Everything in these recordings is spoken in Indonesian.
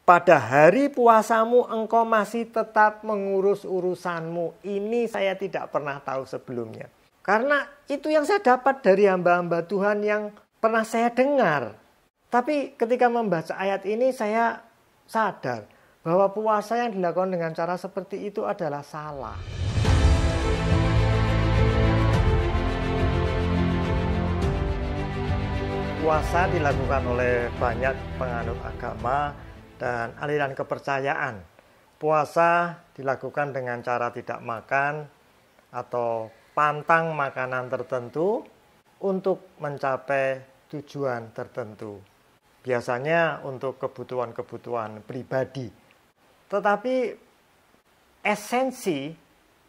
pada hari puasamu engkau masih tetap mengurus urusanmu. Ini saya tidak pernah tahu sebelumnya. Karena itu yang saya dapat dari hamba-hamba Tuhan yang pernah saya dengar. Tapi ketika membaca ayat ini saya sadar bahwa puasa yang dilakukan dengan cara seperti itu adalah salah. Puasa dilakukan oleh banyak penganut agama dan aliran kepercayaan. Puasa dilakukan dengan cara tidak makan atau pantang makanan tertentu untuk mencapai tujuan tertentu. Biasanya untuk kebutuhan-kebutuhan pribadi. Tetapi esensi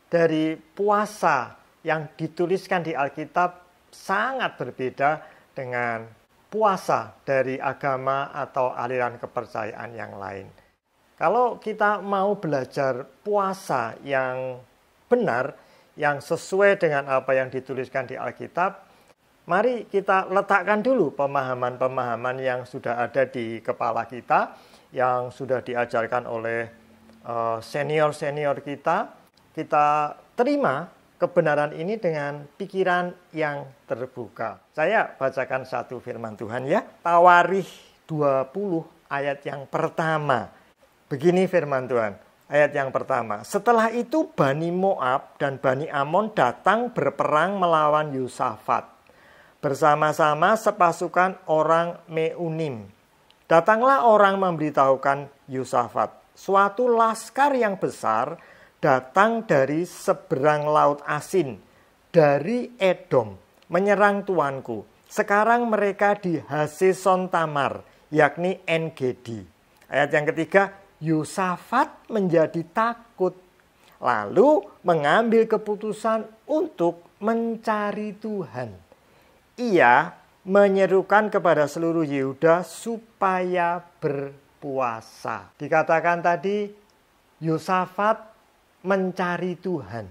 dari puasa yang dituliskan di Alkitab sangat berbeda dengan puasa dari agama atau aliran kepercayaan yang lain. Kalau kita mau belajar puasa yang benar, yang sesuai dengan apa yang dituliskan di Alkitab, mari kita letakkan dulu pemahaman-pemahaman yang sudah ada di kepala kita, yang sudah diajarkan oleh senior-senior kita. Kita terima kebenaran ini dengan pikiran yang terbuka. Saya bacakan satu firman Tuhan ya. Tawarikh 20 ayat yang pertama. Begini firman Tuhan. Ayat yang pertama, setelah itu Bani Moab dan Bani Amon datang berperang melawan Yosafat bersama-sama sepasukan orang Meunim. Datanglah orang memberitahukan Yosafat, suatu laskar yang besar datang dari seberang laut Asin, dari Edom, menyerang tuanku. Sekarang mereka di Haseson Tamar, yakni En-Gedi. Ayat yang ketiga, Yosafat menjadi takut, lalu mengambil keputusan untuk mencari Tuhan. Ia menyerukan kepada seluruh Yehuda supaya berpuasa. Dikatakan tadi, Yosafat mencari Tuhan.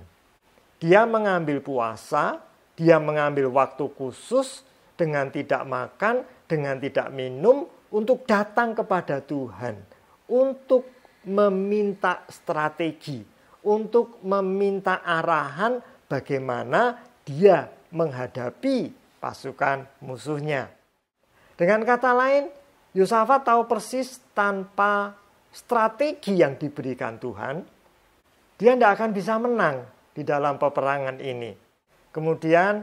Dia mengambil puasa, dia mengambil waktu khusus dengan tidak makan, dengan tidak minum untuk datang kepada Tuhan. Untuk meminta strategi, untuk meminta arahan bagaimana dia menghadapi pasukan musuhnya. Dengan kata lain, Yosafat tahu persis tanpa strategi yang diberikan Tuhan, dia tidak akan bisa menang di dalam peperangan ini. Kemudian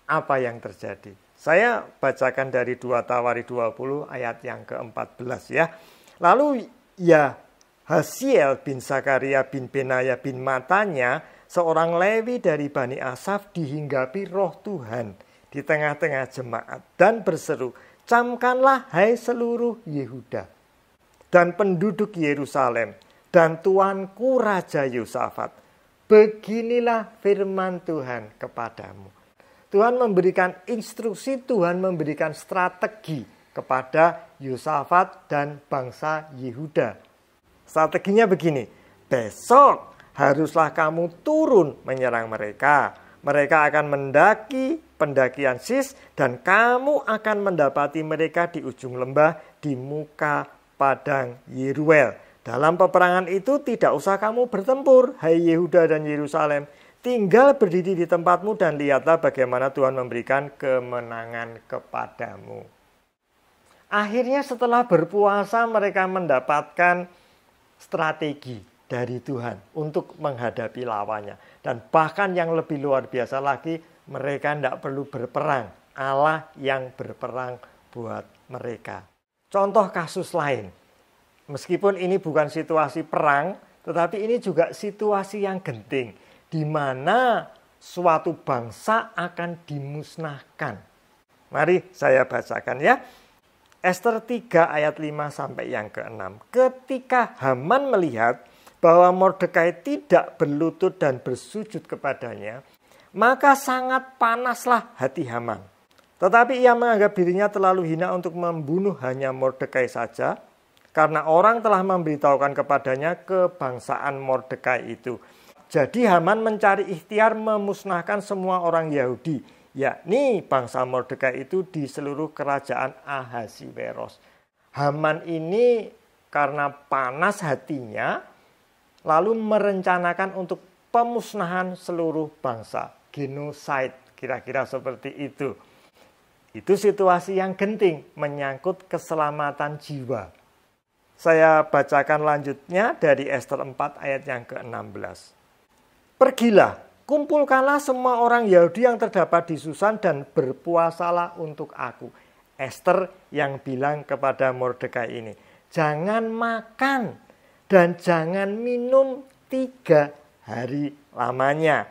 apa yang terjadi? Saya bacakan dari 2 Tawarikh 20 ayat yang ke-14 ya. Lalu Yahasiel bin Zakaria bin Benaya bin Matanya, seorang Lewi dari Bani Asaf, dihinggapi roh Tuhan di tengah-tengah jemaat dan berseru, camkanlah hai seluruh Yehuda dan penduduk Yerusalem dan tuanku Raja Yosafat, beginilah firman Tuhan kepadamu. Tuhan memberikan instruksi, Tuhan memberikan strategi kepada Yosafat dan bangsa Yehuda. Strateginya begini, besok haruslah kamu turun menyerang mereka. Mereka akan mendaki pendakian Sis dan kamu akan mendapati mereka di ujung lembah di muka padang Yeruel. Dalam peperangan itu tidak usah kamu bertempur, hai Yehuda dan Yerusalem. Tinggal berdiri di tempatmu dan lihatlah bagaimana Tuhan memberikan kemenangan kepadamu. Akhirnya setelah berpuasa mereka mendapatkan strategi dari Tuhan untuk menghadapi lawannya. Dan bahkan yang lebih luar biasa lagi, mereka tidak perlu berperang. Allah yang berperang buat mereka. Contoh kasus lain. Meskipun ini bukan situasi perang, tetapi ini juga situasi yang genting. Di mana suatu bangsa akan dimusnahkan. Mari saya bacakan ya. Ester 3 ayat 5 sampai yang ke-6. Ketika Haman melihat bahwa Mordekai tidak berlutut dan bersujud kepadanya, maka sangat panaslah hati Haman. Tetapi ia menganggap dirinya terlalu hina untuk membunuh hanya Mordekai saja, karena orang telah memberitahukan kepadanya kebangsaan Mordekai itu. Jadi Haman mencari ikhtiar memusnahkan semua orang Yahudi, yakni bangsa Mordekai itu di seluruh kerajaan Ahasiweros. Haman ini karena panas hatinya, lalu merencanakan untuk pemusnahan seluruh bangsa. Genocide, kira-kira seperti itu. Itu situasi yang genting, menyangkut keselamatan jiwa. Saya bacakan lanjutnya dari Ester 4 ayat yang ke-16. Pergilah, kumpulkanlah semua orang Yahudi yang terdapat di Susan dan berpuasalah untuk aku. Ester yang bilang kepada Mordekai ini, jangan makan dan jangan minum 3 hari lamanya.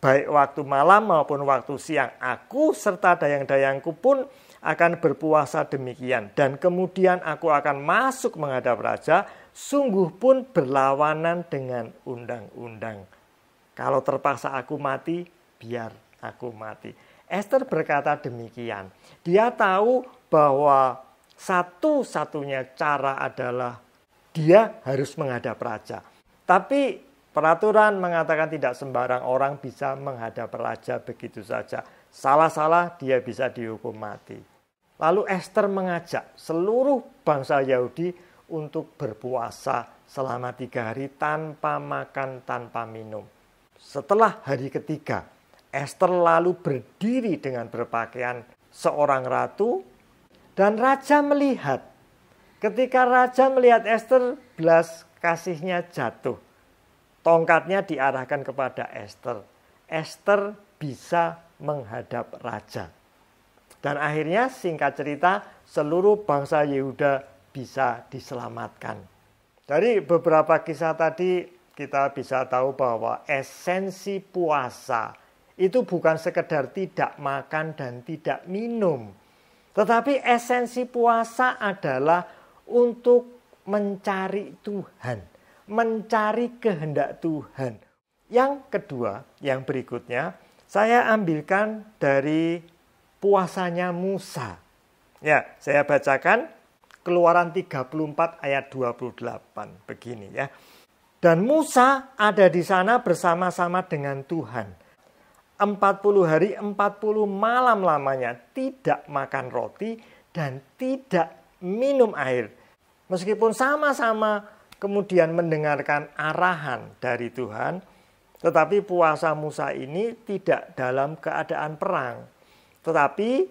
Baik waktu malam maupun waktu siang. Aku serta dayang-dayangku pun akan berpuasa demikian. Dan kemudian aku akan masuk menghadap raja, sungguh pun berlawanan dengan undang-undang. Kalau terpaksa aku mati, biar aku mati. Ester berkata demikian. Dia tahu bahwa satu-satunya cara adalah dia harus menghadap raja. Tapi peraturan mengatakan tidak sembarang orang bisa menghadap raja begitu saja. Salah-salah dia bisa dihukum mati. Lalu Ester mengajak seluruh bangsa Yahudi untuk berpuasa selama 3 hari tanpa makan, tanpa minum. Setelah hari ketiga, Ester lalu berdiri dengan berpakaian seorang ratu dan raja melihat. Ketika raja melihat Ester, belas kasihnya jatuh. Tongkatnya diarahkan kepada Ester. Ester bisa menghadap raja. Dan akhirnya singkat cerita seluruh bangsa Yehuda bisa diselamatkan. Dari beberapa kisah tadi kita bisa tahu bahwa esensi puasa itu bukan sekedar tidak makan dan tidak minum. Tetapi esensi puasa adalah untuk mencari Tuhan, mencari kehendak Tuhan. Yang kedua, yang berikutnya, saya ambilkan dari puasanya Musa. Ya, saya bacakan Keluaran 34 ayat 28 begini ya. Dan Musa ada di sana bersama-sama dengan Tuhan. 40 hari 40 malam lamanya tidak makan roti dan tidak minum air. Meskipun sama-sama kemudian mendengarkan arahan dari Tuhan, tetapi puasa Musa ini tidak dalam keadaan perang. Tetapi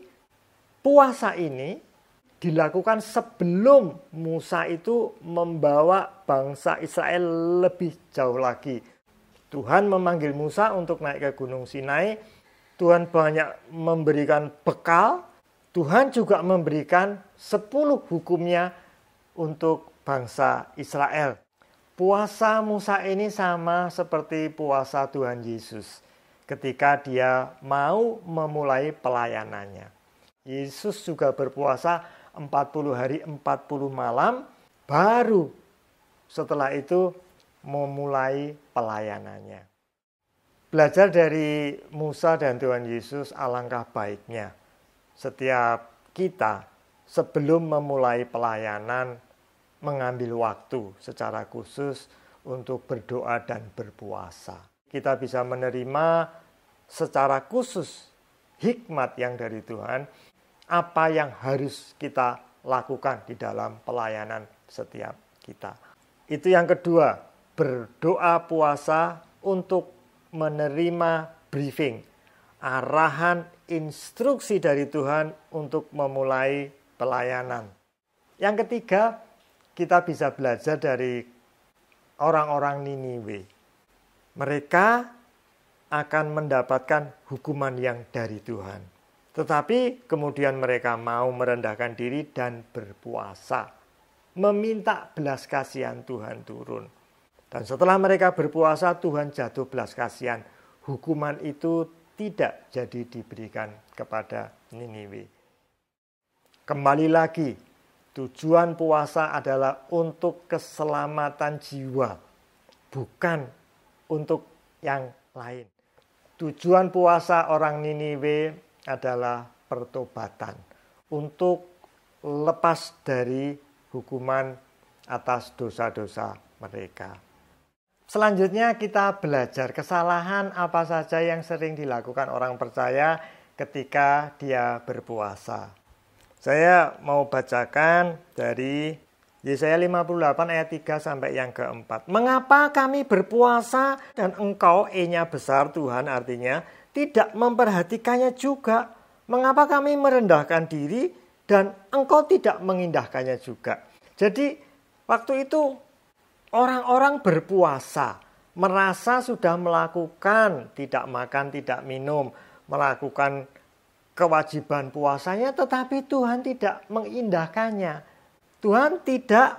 puasa ini dilakukan sebelum Musa itu membawa bangsa Israel lebih jauh lagi. Tuhan memanggil Musa untuk naik ke Gunung Sinai. Tuhan banyak memberikan bekal. Tuhan juga memberikan 10 hukumnya untuk bangsa Israel. Puasa Musa ini sama seperti puasa Tuhan Yesus ketika dia mau memulai pelayanannya. Yesus juga berpuasa 40 hari 40 malam, baru setelah itu memulai pelayanannya. Belajar dari Musa dan Tuhan Yesus, alangkah baiknya setiap kita sebelum memulai pelayanan mengambil waktu secara khusus untuk berdoa dan berpuasa. Kita bisa menerima secara khusus hikmat yang dari Tuhan, apa yang harus kita lakukan di dalam pelayanan setiap kita. Itu yang kedua, berdoa puasa untuk menerima briefing, arahan, instruksi dari Tuhan untuk memulai pelayanan. Yang ketiga, kita bisa belajar dari orang-orang Niniwe. Mereka akan mendapatkan hukuman yang dari Tuhan. Tetapi kemudian mereka mau merendahkan diri dan berpuasa, meminta belas kasihan Tuhan turun. Dan setelah mereka berpuasa, Tuhan jatuh belas kasihan. Hukuman itu tidak jadi diberikan kepada Niniwe. Kembali lagi, tujuan puasa adalah untuk keselamatan jiwa, bukan untuk yang lain. Tujuan puasa orang Niniwe adalah pertobatan untuk lepas dari hukuman atas dosa-dosa mereka. Selanjutnya kita belajar kesalahan apa saja yang sering dilakukan orang percaya ketika dia berpuasa. Saya mau bacakan dari Yesaya 58 ayat 3 sampai yang keempat. Mengapa kami berpuasa dan engkau, E-nya besar Tuhan artinya, tidak memperhatikannya juga? Mengapa kami merendahkan diri dan engkau tidak mengindahkannya juga? Jadi waktu itu orang-orang berpuasa, merasa sudah melakukan tidak makan, tidak minum, melakukan kewajiban puasanya, tetapi Tuhan tidak mengindahkannya. Tuhan tidak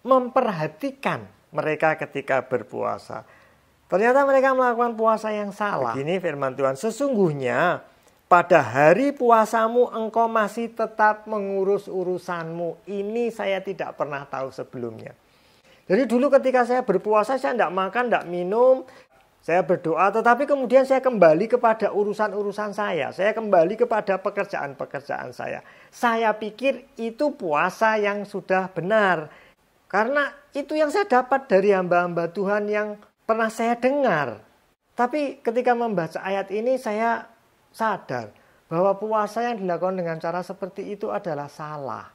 memperhatikan mereka ketika berpuasa. Ternyata mereka melakukan puasa yang salah. Begini firman Tuhan, sesungguhnya pada hari puasamu engkau masih tetap mengurus urusanmu. Ini saya tidak pernah tahu sebelumnya. Jadi dulu ketika saya berpuasa, saya tidak makan, tidak minum, saya berdoa, tetapi kemudian saya kembali kepada urusan-urusan saya. Saya kembali kepada pekerjaan-pekerjaan saya. Saya pikir itu puasa yang sudah benar. Karena itu yang saya dapat dari hamba-hamba Tuhan yang pernah saya dengar. Tapi ketika membaca ayat ini saya sadar bahwa puasa yang dilakukan dengan cara seperti itu adalah salah.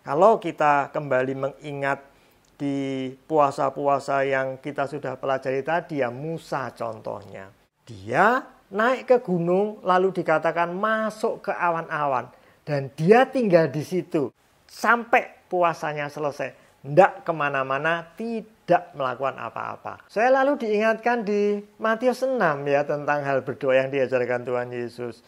Kalau kita kembali mengingat di puasa-puasa yang kita sudah pelajari tadi, ya Musa contohnya. Dia naik ke gunung lalu dikatakan masuk ke awan-awan. Dan dia tinggal di situ sampai puasanya selesai. Tidak kemana-mana, tidak melakukan apa-apa. Saya lalu diingatkan di Matius 6 ya tentang hal berdoa yang diajarkan Tuhan Yesus.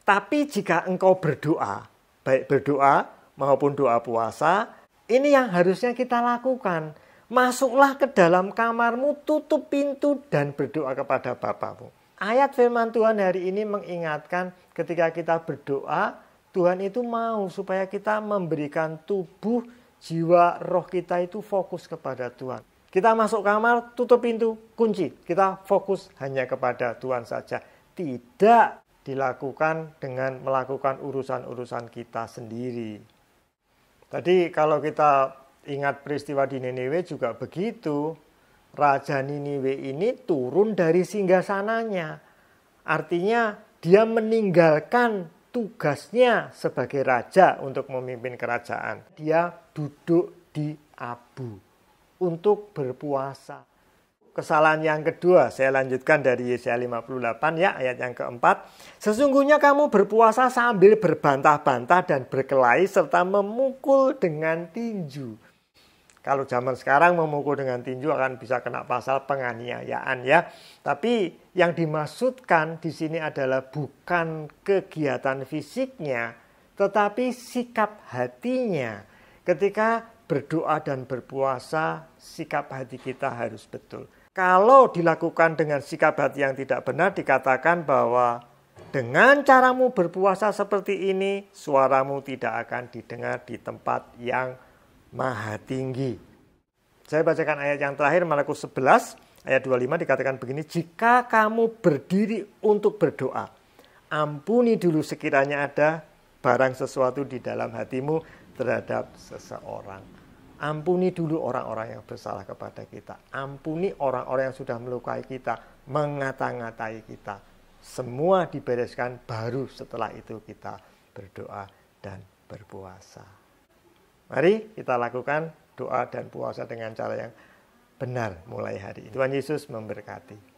Tapi jika engkau berdoa, baik berdoa maupun doa puasa, ini yang harusnya kita lakukan. Masuklah ke dalam kamarmu, tutup pintu dan berdoa kepada Bapamu. Ayat firman Tuhan hari ini mengingatkan ketika kita berdoa, Tuhan itu mau supaya kita memberikan tubuh, jiwa, roh kita itu fokus kepada Tuhan. Kita masuk kamar, tutup pintu, kunci. Kita fokus hanya kepada Tuhan saja. Tidak dilakukan dengan melakukan urusan-urusan kita sendiri. Tadi kalau kita ingat peristiwa di Niniwe juga begitu. Raja Niniwe ini turun dari singgasananya. Artinya dia meninggalkan tugasnya sebagai raja untuk memimpin kerajaan. Dia duduk di Abu untuk berpuasa. Kesalahan yang kedua, saya lanjutkan dari Yesaya 58 ya, ayat yang keempat. Sesungguhnya kamu berpuasa sambil berbantah-bantah dan berkelahi serta memukul dengan tinju. Kalau zaman sekarang memukul dengan tinju akan bisa kena pasal penganiayaan ya. Tapi yang dimaksudkan di sini adalah bukan kegiatan fisiknya, tetapi sikap hatinya. Ketika berdoa dan berpuasa, sikap hati kita harus betul. Kalau dilakukan dengan sikap hati yang tidak benar, dikatakan bahwa dengan caramu berpuasa seperti ini, suaramu tidak akan didengar di tempat yang maha tinggi. Saya bacakan ayat yang terakhir, Markus 11, ayat 25 dikatakan begini, jika kamu berdiri untuk berdoa, ampuni dulu sekiranya ada barang sesuatu di dalam hatimu terhadap seseorang. Ampuni dulu orang-orang yang bersalah kepada kita. Ampuni orang-orang yang sudah melukai kita, mengata-ngatai kita. Semua dibereskan baru setelah itu kita berdoa dan berpuasa. Mari kita lakukan doa dan puasa dengan cara yang benar mulai hari ini. Tuhan Yesus memberkati.